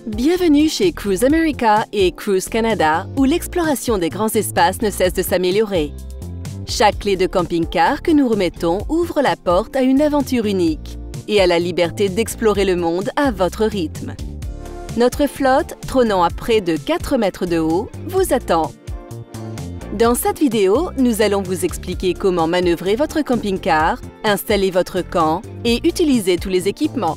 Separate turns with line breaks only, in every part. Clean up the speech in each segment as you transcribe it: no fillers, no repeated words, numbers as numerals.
Bienvenue chez Cruise America et Cruise Canada, où l'exploration des grands espaces ne cesse de s'améliorer. Chaque clé de camping-car que nous remettons ouvre la porte à une aventure unique et à la liberté d'explorer le monde à votre rythme. Notre flotte, trônant à près de 4 mètres de haut, vous attend. Dans cette vidéo, nous allons vous expliquer comment manœuvrer votre camping-car, installer votre camp et utiliser tous les équipements.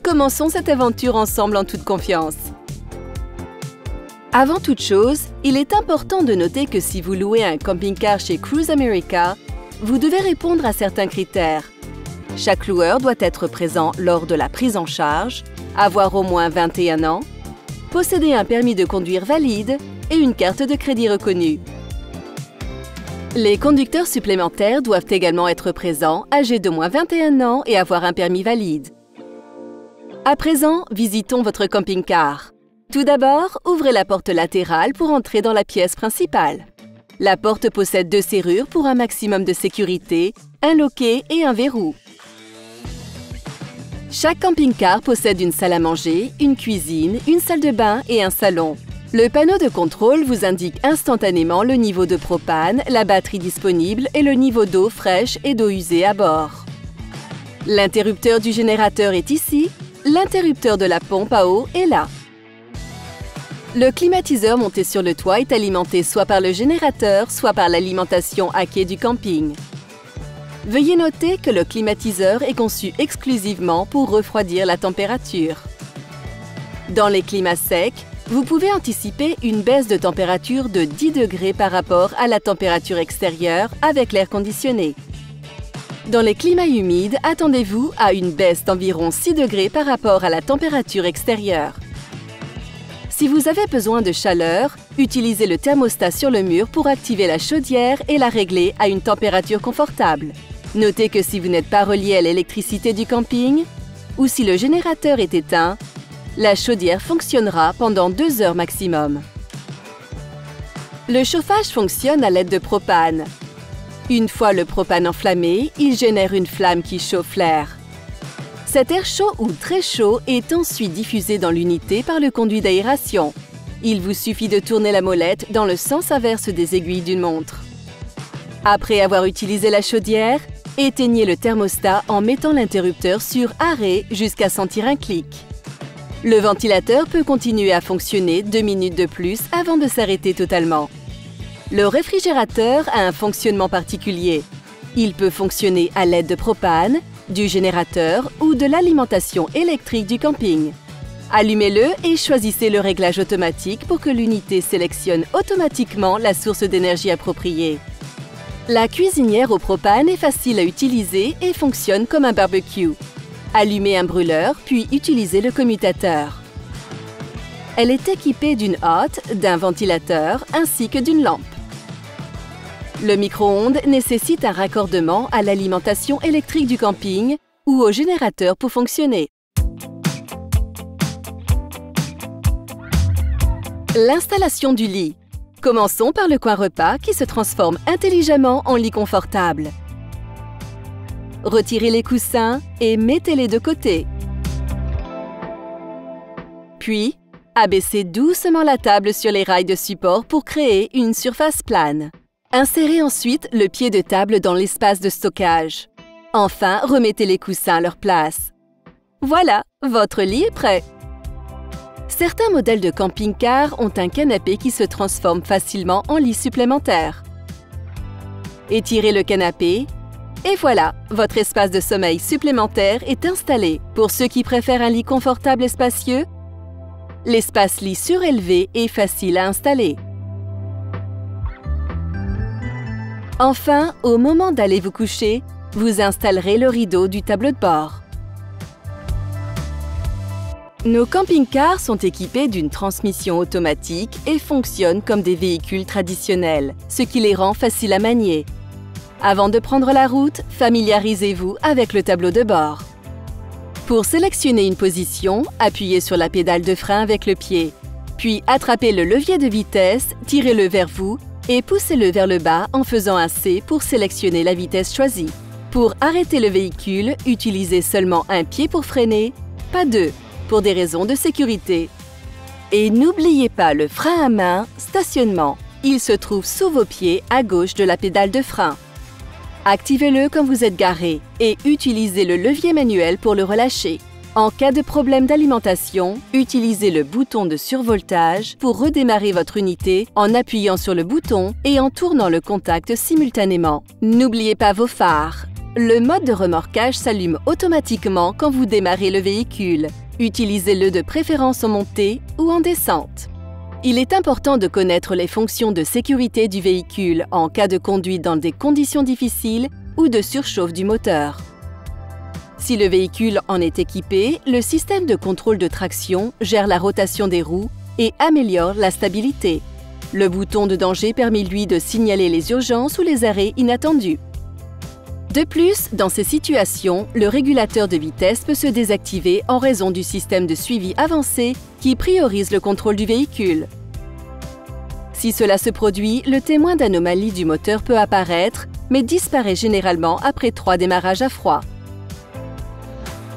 Commençons cette aventure ensemble en toute confiance. Avant toute chose, il est important de noter que si vous louez un camping-car chez Cruise America, vous devez répondre à certains critères. Chaque loueur doit être présent lors de la prise en charge, avoir au moins 21 ans, posséder un permis de conduire valide et une carte de crédit reconnue. Les conducteurs supplémentaires doivent également être présents, âgés d'au moins 21 ans et avoir un permis valide. À présent, visitons votre camping-car. Tout d'abord, ouvrez la porte latérale pour entrer dans la pièce principale. La porte possède 2 serrures pour un maximum de sécurité, un loquet et un verrou. Chaque camping-car possède une salle à manger, une cuisine, une salle de bain et un salon. Le panneau de contrôle vous indique instantanément le niveau de propane, la batterie disponible et le niveau d'eau fraîche et d'eau usée à bord. L'interrupteur du générateur est ici, l'interrupteur de la pompe à eau est là. Le climatiseur monté sur le toit est alimenté soit par le générateur, soit par l'alimentation à quai du camping. Veuillez noter que le climatiseur est conçu exclusivement pour refroidir la température. Dans les climats secs, vous pouvez anticiper une baisse de température de 10 degrés par rapport à la température extérieure avec l'air conditionné. Dans les climats humides, attendez-vous à une baisse d'environ 6 degrés par rapport à la température extérieure. Si vous avez besoin de chaleur, utilisez le thermostat sur le mur pour activer la chaudière et la régler à une température confortable. Notez que si vous n'êtes pas relié à l'électricité du camping ou si le générateur est éteint, la chaudière fonctionnera pendant 2 heures maximum. Le chauffage fonctionne à l'aide de propane. Une fois le propane enflammé, il génère une flamme qui chauffe l'air. Cet air chaud ou très chaud est ensuite diffusé dans l'unité par le conduit d'aération. Il vous suffit de tourner la molette dans le sens inverse des aiguilles d'une montre. Après avoir utilisé la chaudière, éteignez le thermostat en mettant l'interrupteur sur arrêt jusqu'à sentir un clic. Le ventilateur peut continuer à fonctionner 2 minutes de plus avant de s'arrêter totalement. Le réfrigérateur a un fonctionnement particulier. Il peut fonctionner à l'aide de propane, du générateur ou de l'alimentation électrique du camping. Allumez-le et choisissez le réglage automatique pour que l'unité sélectionne automatiquement la source d'énergie appropriée. La cuisinière au propane est facile à utiliser et fonctionne comme un barbecue. Allumez un brûleur, puis utilisez le commutateur. Elle est équipée d'une hotte, d'un ventilateur ainsi que d'une lampe. Le micro-ondes nécessite un raccordement à l'alimentation électrique du camping ou au générateur pour fonctionner. L'installation du lit. Commençons par le coin repas qui se transforme intelligemment en lit confortable. Retirez les coussins et mettez-les de côté. Puis, abaissez doucement la table sur les rails de support pour créer une surface plane. Insérez ensuite le pied de table dans l'espace de stockage. Enfin, remettez les coussins à leur place. Voilà, votre lit est prêt. Certains modèles de camping-car ont un canapé qui se transforme facilement en lit supplémentaire. Étirez le canapé. Et voilà, votre espace de sommeil supplémentaire est installé. Pour ceux qui préfèrent un lit confortable et spacieux, l'espace lit surélevé est facile à installer. Enfin, au moment d'aller vous coucher, vous installerez le rideau du tableau de bord. Nos camping-cars sont équipés d'une transmission automatique et fonctionnent comme des véhicules traditionnels, ce qui les rend faciles à manier. Avant de prendre la route, familiarisez-vous avec le tableau de bord. Pour sélectionner une position, appuyez sur la pédale de frein avec le pied, puis attrapez le levier de vitesse, tirez-le vers vous et poussez-le vers le bas en faisant un C pour sélectionner la vitesse choisie. Pour arrêter le véhicule, utilisez seulement un pied pour freiner, pas 2. pour des raisons de sécurité. Et n'oubliez pas le frein à main, stationnement. Il se trouve sous vos pieds à gauche de la pédale de frein. Activez-le quand vous êtes garé et utilisez le levier manuel pour le relâcher. En cas de problème d'alimentation, utilisez le bouton de survoltage pour redémarrer votre unité en appuyant sur le bouton et en tournant le contact simultanément. N'oubliez pas vos phares. Le mode de remorquage s'allume automatiquement quand vous démarrez le véhicule. Utilisez-le de préférence en montée ou en descente. Il est important de connaître les fonctions de sécurité du véhicule en cas de conduite dans des conditions difficiles ou de surchauffe du moteur. Si le véhicule en est équipé, le système de contrôle de traction gère la rotation des roues et améliore la stabilité. Le bouton de danger permet lui de signaler les urgences ou les arrêts inattendus. De plus, dans ces situations, le régulateur de vitesse peut se désactiver en raison du système de suivi avancé qui priorise le contrôle du véhicule. Si cela se produit, le témoin d'anomalie du moteur peut apparaître, mais disparaît généralement après 3 démarrages à froid.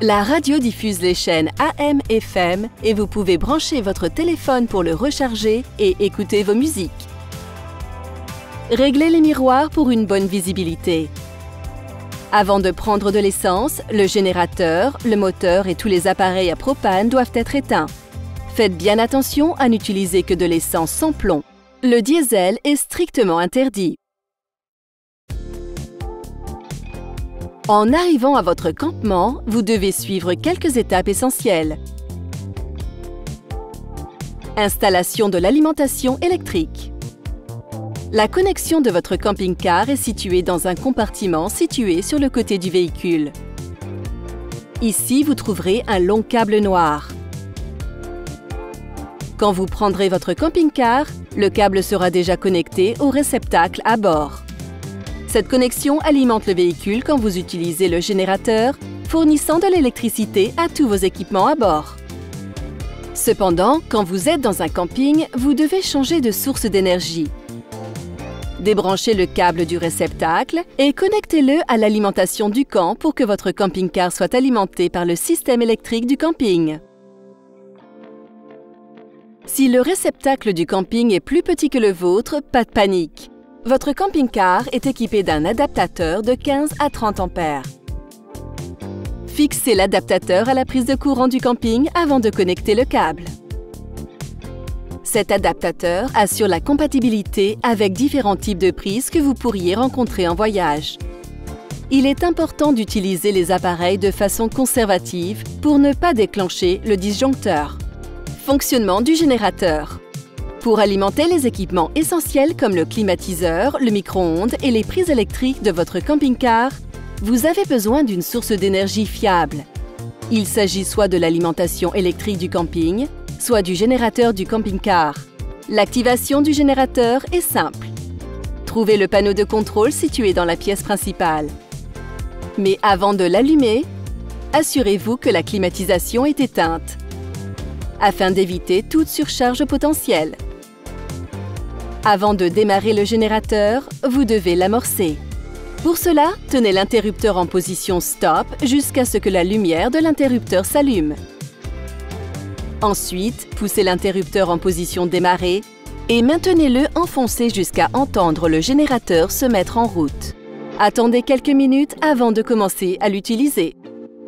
La radio diffuse les chaînes AM/FM et vous pouvez brancher votre téléphone pour le recharger et écouter vos musiques. Réglez les miroirs pour une bonne visibilité. Avant de prendre de l'essence, le générateur, le moteur et tous les appareils à propane doivent être éteints. Faites bien attention à n'utiliser que de l'essence sans plomb. Le diesel est strictement interdit. En arrivant à votre campement, vous devez suivre quelques étapes essentielles. Installation de l'alimentation électrique. La connexion de votre camping-car est située dans un compartiment situé sur le côté du véhicule. Ici, vous trouverez un long câble noir. Quand vous prendrez votre camping-car, le câble sera déjà connecté au réceptacle à bord. Cette connexion alimente le véhicule quand vous utilisez le générateur, fournissant de l'électricité à tous vos équipements à bord. Cependant, quand vous êtes dans un camping, vous devez changer de source d'énergie. Débranchez le câble du réceptacle et connectez-le à l'alimentation du camp pour que votre camping-car soit alimenté par le système électrique du camping. Si le réceptacle du camping est plus petit que le vôtre, pas de panique. Votre camping-car est équipé d'un adaptateur de 15 à 30 ampères. Fixez l'adaptateur à la prise de courant du camping avant de connecter le câble. Cet adaptateur assure la compatibilité avec différents types de prises que vous pourriez rencontrer en voyage. Il est important d'utiliser les appareils de façon conservative pour ne pas déclencher le disjoncteur. Fonctionnement du générateur. Pour alimenter les équipements essentiels comme le climatiseur, le micro-ondes et les prises électriques de votre camping-car, vous avez besoin d'une source d'énergie fiable. Il s'agit soit de l'alimentation électrique du camping, soit du générateur du camping-car. L'activation du générateur est simple. Trouvez le panneau de contrôle situé dans la pièce principale. Mais avant de l'allumer, assurez-vous que la climatisation est éteinte, afin d'éviter toute surcharge potentielle. Avant de démarrer le générateur, vous devez l'amorcer. Pour cela, tenez l'interrupteur en position stop jusqu'à ce que la lumière de l'interrupteur s'allume. Ensuite, poussez l'interrupteur en position démarrer et maintenez-le enfoncé jusqu'à entendre le générateur se mettre en route. Attendez quelques minutes avant de commencer à l'utiliser.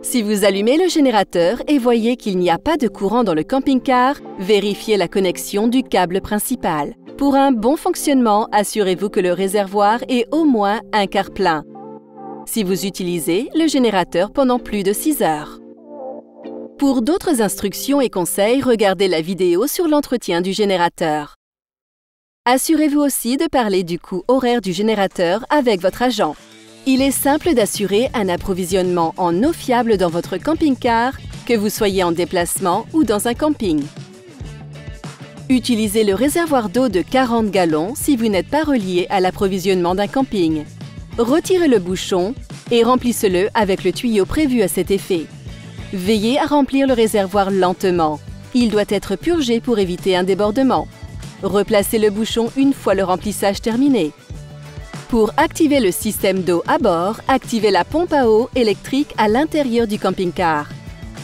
Si vous allumez le générateur et voyez qu'il n'y a pas de courant dans le camping-car, vérifiez la connexion du câble principal. Pour un bon fonctionnement, assurez-vous que le réservoir est au moins un quart plein. Si vous utilisez le générateur pendant plus de 6 heures. Pour d'autres instructions et conseils, regardez la vidéo sur l'entretien du générateur. Assurez-vous aussi de parler du coût horaire du générateur avec votre agent. Il est simple d'assurer un approvisionnement en eau fiable dans votre camping-car, que vous soyez en déplacement ou dans un camping. Utilisez le réservoir d'eau de 40 gallons si vous n'êtes pas relié à l'approvisionnement d'un camping. Retirez le bouchon et remplissez-le avec le tuyau prévu à cet effet. Veillez à remplir le réservoir lentement. Il doit être purgé pour éviter un débordement. Replacez le bouchon une fois le remplissage terminé. Pour activer le système d'eau à bord, activez la pompe à eau électrique à l'intérieur du camping-car.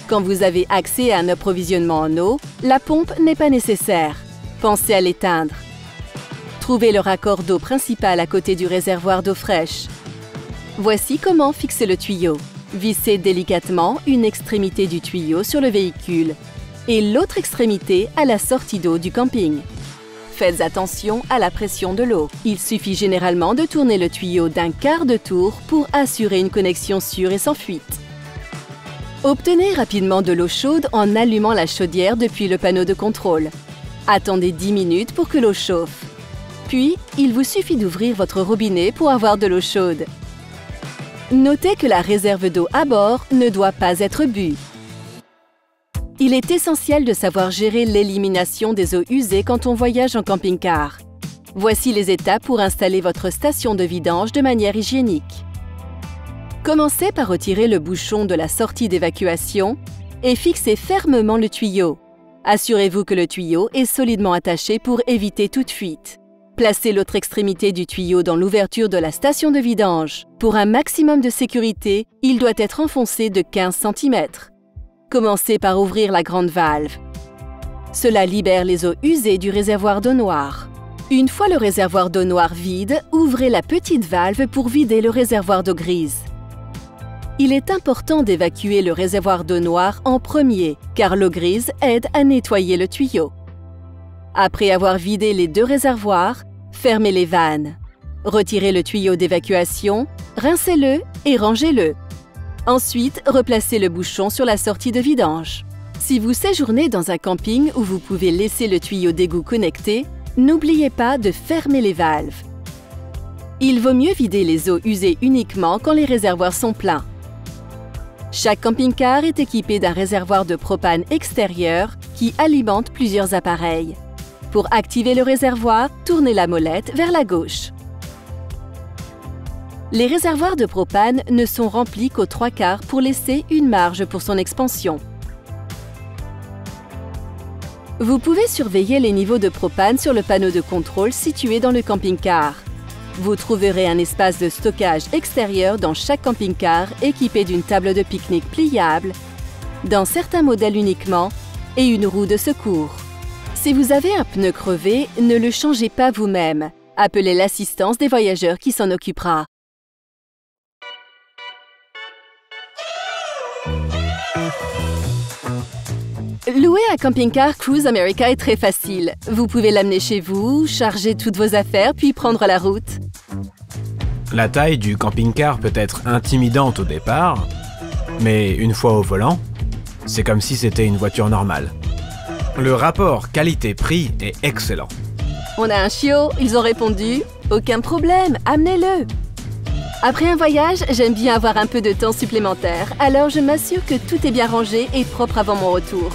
Quand vous avez accès à un approvisionnement en eau, la pompe n'est pas nécessaire. Pensez à l'éteindre. Trouvez le raccord d'eau principal à côté du réservoir d'eau fraîche. Voici comment fixer le tuyau. Vissez délicatement une extrémité du tuyau sur le véhicule et l'autre extrémité à la sortie d'eau du camping. Faites attention à la pression de l'eau. Il suffit généralement de tourner le tuyau d'un quart de tour pour assurer une connexion sûre et sans fuite. Obtenez rapidement de l'eau chaude en allumant la chaudière depuis le panneau de contrôle. Attendez 10 minutes pour que l'eau chauffe. Puis, il vous suffit d'ouvrir votre robinet pour avoir de l'eau chaude. Notez que la réserve d'eau à bord ne doit pas être bue. Il est essentiel de savoir gérer l'élimination des eaux usées quand on voyage en camping-car. Voici les étapes pour installer votre station de vidange de manière hygiénique. Commencez par retirer le bouchon de la sortie d'évacuation et fixez fermement le tuyau. Assurez-vous que le tuyau est solidement attaché pour éviter toute fuite. Placez l'autre extrémité du tuyau dans l'ouverture de la station de vidange. Pour un maximum de sécurité, il doit être enfoncé de 15 cm. Commencez par ouvrir la grande valve. Cela libère les eaux usées du réservoir d'eau noire. Une fois le réservoir d'eau noire vide, ouvrez la petite valve pour vider le réservoir d'eau grise. Il est important d'évacuer le réservoir d'eau noire en premier, car l'eau grise aide à nettoyer le tuyau. Après avoir vidé les deux réservoirs, fermez les vannes. Retirez le tuyau d'évacuation, rincez-le et rangez-le. Ensuite, replacez le bouchon sur la sortie de vidange. Si vous séjournez dans un camping où vous pouvez laisser le tuyau d'égout connecté, n'oubliez pas de fermer les valves. Il vaut mieux vider les eaux usées uniquement quand les réservoirs sont pleins. Chaque camping-car est équipé d'un réservoir de propane extérieur qui alimente plusieurs appareils. Pour activer le réservoir, tournez la molette vers la gauche. Les réservoirs de propane ne sont remplis qu'aux 3/4 pour laisser une marge pour son expansion. Vous pouvez surveiller les niveaux de propane sur le panneau de contrôle situé dans le camping-car. Vous trouverez un espace de stockage extérieur dans chaque camping-car équipé d'une table de pique-nique pliable, dans certains modèles uniquement, et une roue de secours. Si vous avez un pneu crevé, ne le changez pas vous-même. Appelez l'assistance des voyageurs qui s'en occupera. Louer un camping-car Cruise America est très facile. Vous pouvez l'amener chez vous, charger toutes vos affaires puis prendre la route.
La taille du camping-car peut être intimidante au départ, mais une fois au volant, c'est comme si c'était une voiture normale. Le rapport qualité-prix est excellent.
On a un chiot, ils ont répondu « Aucun problème, amenez-le ». Après un voyage, j'aime bien avoir un peu de temps supplémentaire, alors je m'assure que tout est bien rangé et propre avant mon retour.